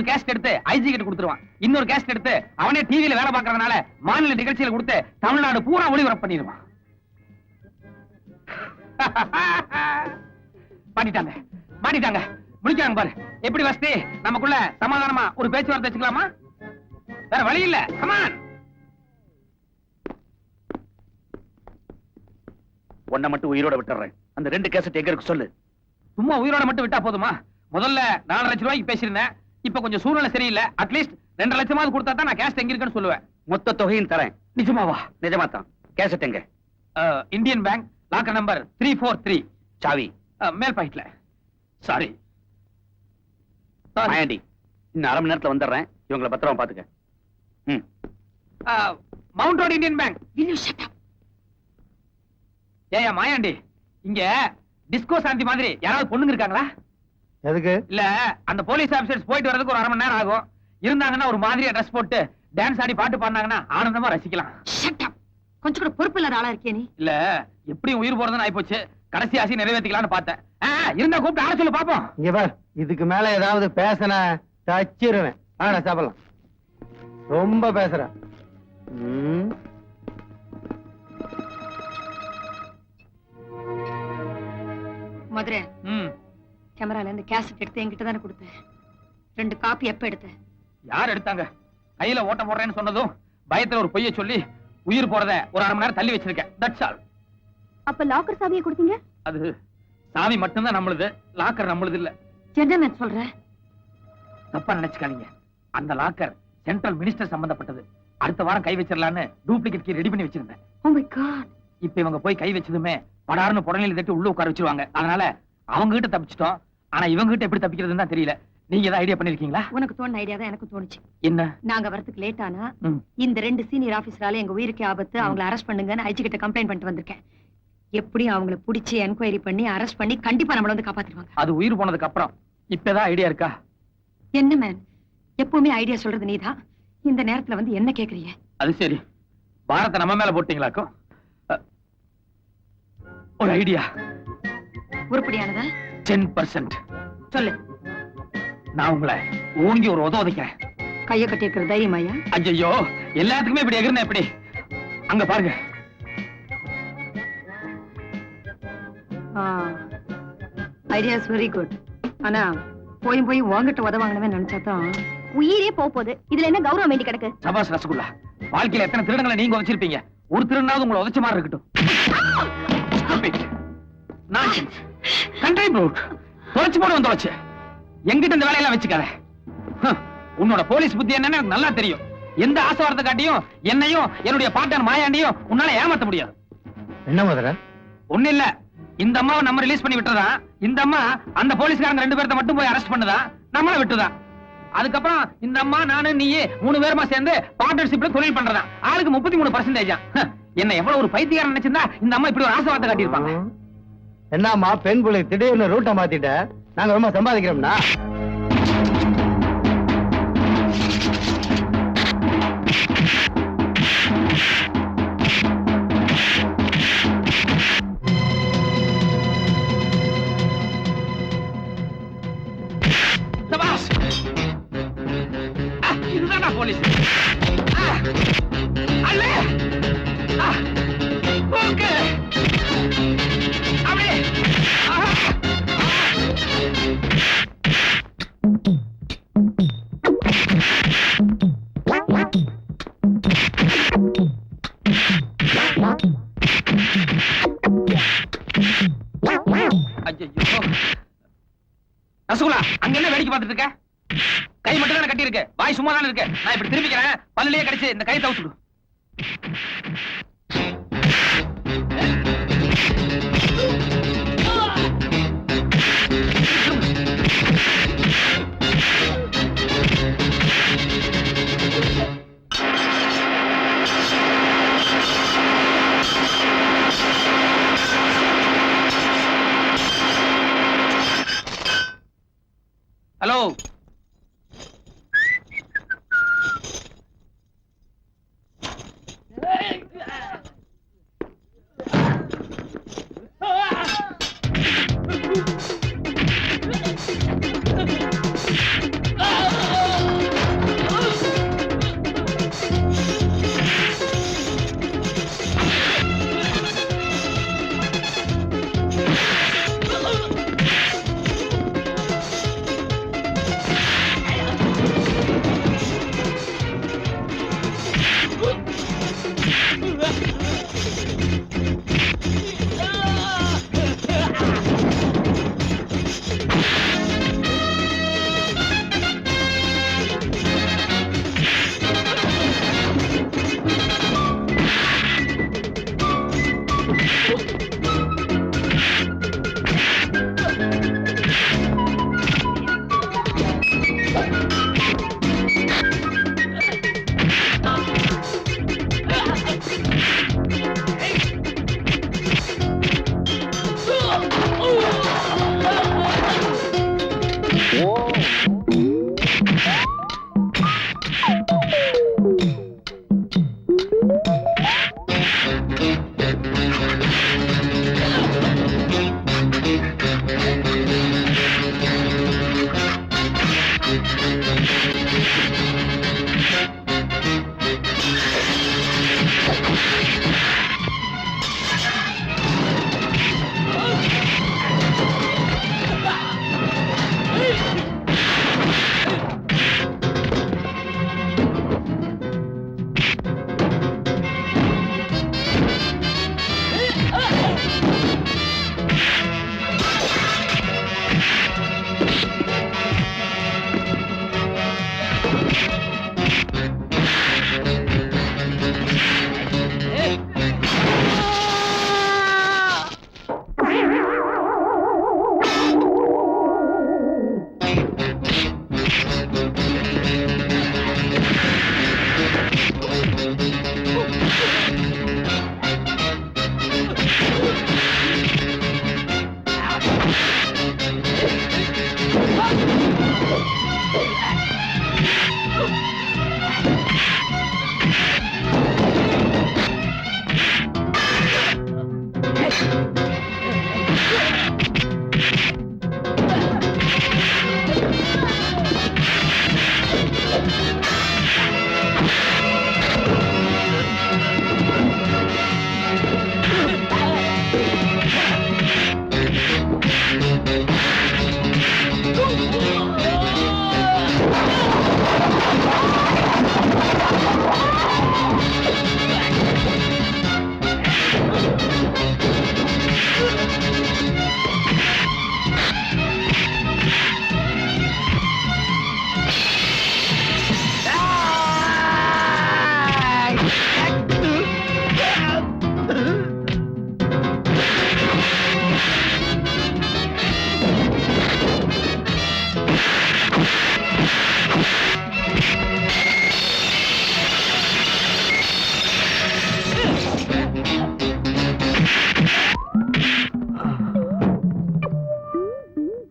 ஒரு கேஸ்ட் எடுத்து ஐஜி கிட்ட கொடுத்துருவான். இன்னொரு கேஸ்ட் எடுத்து அவனே டிவியில வேலை பார்க்கறதுனால மாநில நிகழ்ச்சியில கொடுத்து தமிழ்நாடு பூரா ஒளிபரப்பு பண்ணிடுவான். மாட்டிட்டாங்க மாட்டிட்டாங்க, முடிக்காங்க பாரு. எப்படி வசதி? நமக்குள்ள சமாதானமா ஒரு பேச்சுவார்த்தை வச்சுக்கலாமா? வேற வழி இல்ல. கமான். ஒன்ன மட்டும் உயிரோட விட்டுறேன். அந்த 2 கேசட் எங்க இருக்கு சொல்லு. சும்மா உயிரோட மட்டும் விட்டா போதுமா? முதல்ல 4 லட்சம் ரூபாய்க்கு பேசியிருந்தேன். இப்ப கொஞ்சம் சூழ்நிலை சரியில்லை. அட்லீஸ்ட் 2 லட்சமாவது கொடுத்தா தான் நான் கேஸ்ட் எங்க இருக்குன்னு சொல்லுவேன். மொத்த தொகையும் தரேன். நிஜமாவா? நிஜமா தான். கேசட் எங்க? Indian bank locker number 343. சாவி மேல் பாக்கெட்ல. சாரி மாயாண்டி, இன்னும் 1/2 மணி நேரத்துல வந்துடுறேன். இவங்களை பத்திரமா பாத்துக்க. Mount road Indian bank. ஏயா மாயாண்டி, இங்க டிஸ்கோ சாந்தி மாதிரி யாராவது பொண்ணுங்க இருக்காங்களா? எதுக்கு? இல்ல, அந்த போலீஸ் ஆபீசர்ஸ் போயிட்டு வரதுக்கு ஒரு 1/2 மணி நேரம் ஆகும். இருந்தாங்கன்னா ஒரு மாதிரியா ட்ரெஸ் போட்டு டான்ஸ் ஆடி பாட்டு பாடினாங்கன்னா ஆனந்தமா ரசிக்கலாம். கொஞ்சம் கூட பொறுப்பு இல்லாத ஆளா இருக்கே நீ. இல்ல, எப்படியும் உயிர் போறதுன்னு ஆயிப்போச்சு. கடைசி ஆசை நிறைவேற்றிக்கலாம்னு பார்த்தேன். இருந்தா கூப்பிட்டு ஆள சொல்லு பாப்போம். இங்க பார், இதுக்கு மேல ஏதாவது பேசன தச்சிருவேன். சாப்பிடலாம். ரொம்ப பேசுற. மதுரை கேமரால இருந்து கேசட் எடுத்து என்கிட்ட தானே கொடுத்தேன். 2 காப்பி எப்ப எடுத்த? யார் எடுத்தாங்க? கையில ஓட்ட போடுறேன்னு சொன்னதும் பயத்துல ஒரு பொய்ய சொல்லி உயிர் போறத ஒரு 1/2 மணி நேரம் தள்ளி வச்சிருக்கேன். That's all. அப்ப லாக்கர் சாவியை கொடுத்தீங்க? அது சாவி மட்டும்தான் நம்மளுது, லாக்கர் நம்மளுது இல்ல. என்ன சொல்ற? தப்பா நினைச்சுக்காதீங்க. அந்த லாக்கர் சென்ட்ரல் மினிஸ்டர் சம்பந்தப்பட்டது. அடுத்த வாரம் கை வச்சிடலான்னு டூப்ளிகேட் கீ ரெடி பண்ணி வச்சிருந்தேன். Oh my God. இப்ப இவங்க போய் கை வச்சதுமே படாருன்னு புடனையில தட்டி உள்ள உட்கார வச்சிருவாங்க. அதனால அவங்க கிட்ட தப்பிச்சிட்டோம். ஆனா இவங்க கிட்ட எப்படி தப்பிக்கிறதுன்னு தான் தெரியல. நீங்க ஏதாவது ஐடியா பண்ணிருக்கீங்களா? உனக்கு தோணுன ஐடியா தான் எனக்கு தோணுச்சு. என்ன? நாங்க வரதுக்கு லேட் ஆனா இந்த 2 சீனியர் ஆபீசரால எங்க உயிருக்கு ஆபத்து, அவங்களை அரெஸ்ட் பண்ணுங்கன்னு ஐஜி கிட்ட கம்ப்ளைண்ட் பண்ணிட்டு வந்திருக்கேன். எப்படி அவங்கள புடிச்சு என்கொயரி பண்ணி அரெஸ்ட் பண்ணி கண்டிப்பா நம்மள வந்து காப்பாத்திடுவாங்க. அது உயிர் போனதுக்கு அப்புறம். இப்பதான் ஐடியா இருக்கா? என்ன மேன், எப்பவுமே ஐடியா சொல்றது நீதான். இந்த நேரத்துல வந்து என்ன கேக்குறீங்க? அது சரி, பாரத்தை நம்ம மேல போட்டீங்களாக்கும். ஒரு ஐடியா. உருப்படியானதா? 10%. சொல்லு. நான் உங்களை ஓங்கி ஒரு உதைக்கிறேன். கைய கட்டி இருக்கிற தைரியமாயா? ஐயோ, எல்லாத்துக்குமே இப்படி எகிர்னா எப்படி? அங்க பாருங்க. Idea is very good. ஆனா போய் போய் உங்ககிட்ட உதவாங்கன்னு நினைச்சாதான் உயிரே போகுது. இதுல என்ன கௌரவம் வேண்டி கிடக்கு? சபாஸ் ரசகுல்லா, வாழ்க்கையில எத்தனை திருடங்களை நீங்க உதைச்சிருப்பீங்க. ஒரு திருடனாவது உங்களை உதைச்ச மாதிரி இருக்கட்டும். கண்ட்ரி ப்ரூட், தொலைச்சு போட வந்து தொலைச்சு. எங்கிட்ட இந்த வேலையெல்லாம் வச்சுக்காத. உன்னோட போலீஸ் புத்தி என்னன்னு எனக்கு நல்லா தெரியும். எந்த ஆசைவாரத்தை காட்டியும் என்னையும் என்னுடைய பார்ட்னர் மாயாண்டியும் உன்னால ஏமாத்த முடியாது. என்ன மதுரை? ஒண்ணு இல்ல, இந்த அம்மாவை நம்ம ரிலீஸ் பண்ணி விட்டுறதான். இந்த அம்மா அந்த போலீஸ்காரங்க 2 பேர்த்த மட்டும் போய் அரெஸ்ட் பண்ணுதான். நம்மள விட்டுதான். அதுக்கப்புறம் இந்த அம்மா நானு நீயே 3 பேருமா சேர்ந்து பார்ட்னர்ஷிப்ல தொழில் பண்றதா. ஆளுக்கு 33%. என்ன எவ்வளவு ஒரு பைத்தியக்காரன் நினைச்சிருந்தா இந்த அம்மா இப்படி ஒரு ஆசைவார்த்தை காட்டியிருப்பாங்க. என்னம்மா பெண் புள்ளி திடீர்னு ரூட்டை மாத்திட்ட? நாங்க ரொம்ப சம்பாதிக்கிறோம்னா? இதுதான் போலீஸ். அல்ல ஓகே அப்படியே. ரசகுல்லா, அங்க என்ன வேடிக்கை பார்த்துட்டு இருக்க? கை மட்டும் தானே கட்டி இருக்கு, வாய் சும்மா தானே இருக்கு. நான் இப்படி திரும்பிக்கிறேன், பல்லையே கடிச்சு இந்த கையை தவிச்சுடு. Hello,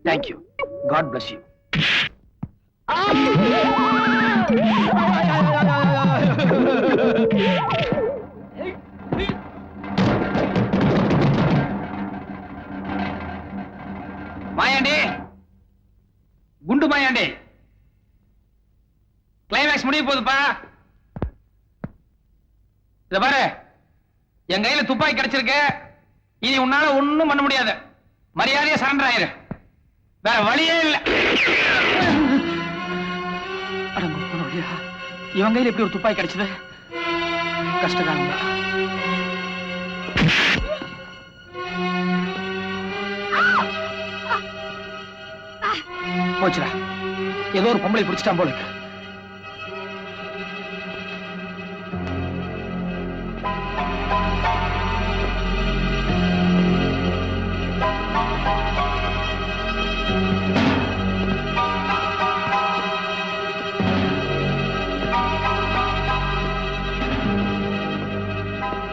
thank you. God bless you. Mayandi, குண்டு மாயாண்டி, கிளைமேக்ஸ் முடிய போகுதுப்பா. இத பாரு, என் கையில துப்பாக்கி கிடைச்சிருக்கு. இனி உன்னால ஒண்ணும் பண்ண முடியாது. மரியாதையா சரண்டர் ஆயிரு. வேற வழியே இல்ல. இவன் கையில எப்படி ஒரு துப்பாக்கி கிடைச்சது? கஷ்டகாலம் தான். போச்சுடா, ஏதோ ஒரு பொம்பளை பிடிச்சிட்டான் போல இருக்கு.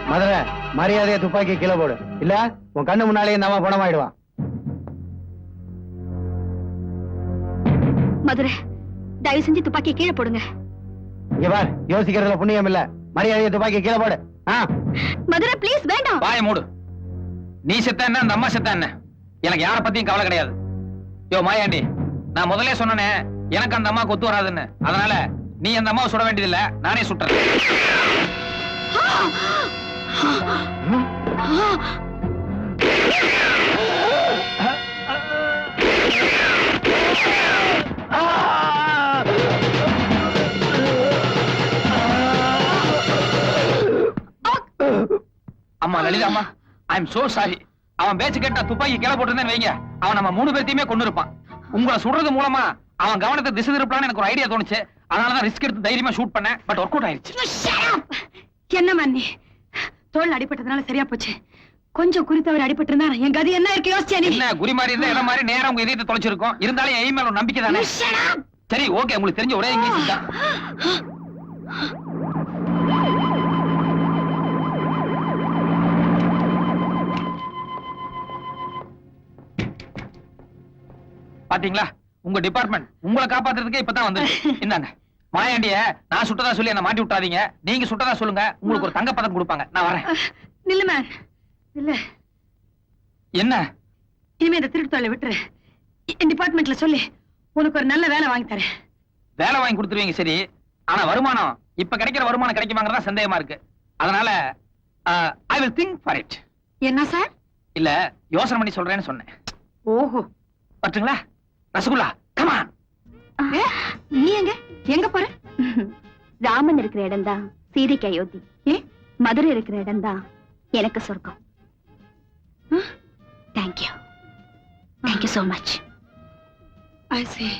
மதுரை, மரியாதையை துப்பாக்கி கீழே போடு. இல்ல உன் கண்ணு முன்னாலேயே நம்ம பணமாயிடுவான். மதுரை, தயவு செஞ்சு துப்பாக்கியை கீழே போடுங்க. இங்க பார், யோசிக்கிறதுல புண்ணியம் இல்ல. மரியாதையை துப்பாக்கி கீழே போடு. மதுரை ப்ளீஸ், வேண்டாம். வாய மூடு. நீ செத்த என்ன, அந்த அம்மா செத்த என்ன, எனக்கு யார பத்தியும் கவலை கிடையாது. யோ மாயாண்டி, நான் முதல்ல சொன்னனே எனக்கு அந்த அம்மா கொத்து வராதுன்னு. அதனால நீ அந்த அம்மாவை சுட வேண்டியதில்லை, நானே சுட்டுறேன். அம்மா லலிதா, அம்மா ஐ எம் சோ சாரி. அவன் பேச்சு கேட்டா துப்பாக்கி கீழே போட்டிருந்தேன்னு வைங்க, அவன் நம்ம 3 பேர்த்தையுமே கொண்டு இருப்பான். உங்களை சுடுறது மூலமா அவன் கவனத்தை திசை திருப்பலான்னு எனக்கு ஒரு ஐடியா தோணுச்சு. அதனாலதான் ரிஸ்க் எடுத்து தைரியமா ஷூட் பண்ணேன். பட் ஒர்க் அவுட் ஆயிடுச்சு. என்ன மன்னி, தோல் அடிபட்டதுனால சரியா போச்சு. கொஞ்சம் குறித்தவர் அடிபட்டு இருந்தா என் கதி என்ன இருக்கு யோசிச்சா நீ? என்ன குறி மாதிரி இருந்தா இடம் மாதிரி நேரம் உங்க இதயத்தை தொலைச்சிருக்கும். இருந்தாலும் என் மேல ஒரு நம்பிக்கை தானே. சரி ஓகே, உங்களுக்கு தெரிஞ்ச ஒரே இங்கிலீஷ் தான். பாத்தீங்களா, உங்க டிபார்ட்மெண்ட் உங்களை காப்பாத்துறதுக்கே இப்பதான் வந்து. இந்தாங்க மாயாண்டிய நான் சுட்டதா சொல்லி என்ன மாட்டி விட்டாதீங்க. நீங்க சுட்டதா சொல்லுங்க, உங்களுக்கு ஒரு தங்க பதக்கம் கொடுப்பாங்க. நான் வரேன். நில்லு மேன், இல்ல என்ன இனிமே இந்த திருட்டு தொழிலை விட்டுரு. என் டிபார்ட்மெண்ட்ல சொல்லி உனக்கு ஒரு நல்ல வேலை வாங்கி தரேன். வேலை வாங்கி கொடுத்துருவீங்க சரி, ஆனா வருமானம் இப்ப கிடைக்கிற வருமானம் கிடைக்குமாங்கிறதா சந்தேகமா இருக்கு. அதனால I will think for it. என்ன சார்? இல்ல யோசனை பண்ணி சொல்றேன்னு சொன்னேன். ஓஹோ, பட்டுங்களா ரசகுல்லா, come on. நீ எங்க போற? ராமன் இருக்கிற இடம் தான் சீதைக்கு அயோத்தி. மதுரை இருக்கிற இடம் தான் எனக்கு சொர்க்கம். Thank you, thank you so much. I see.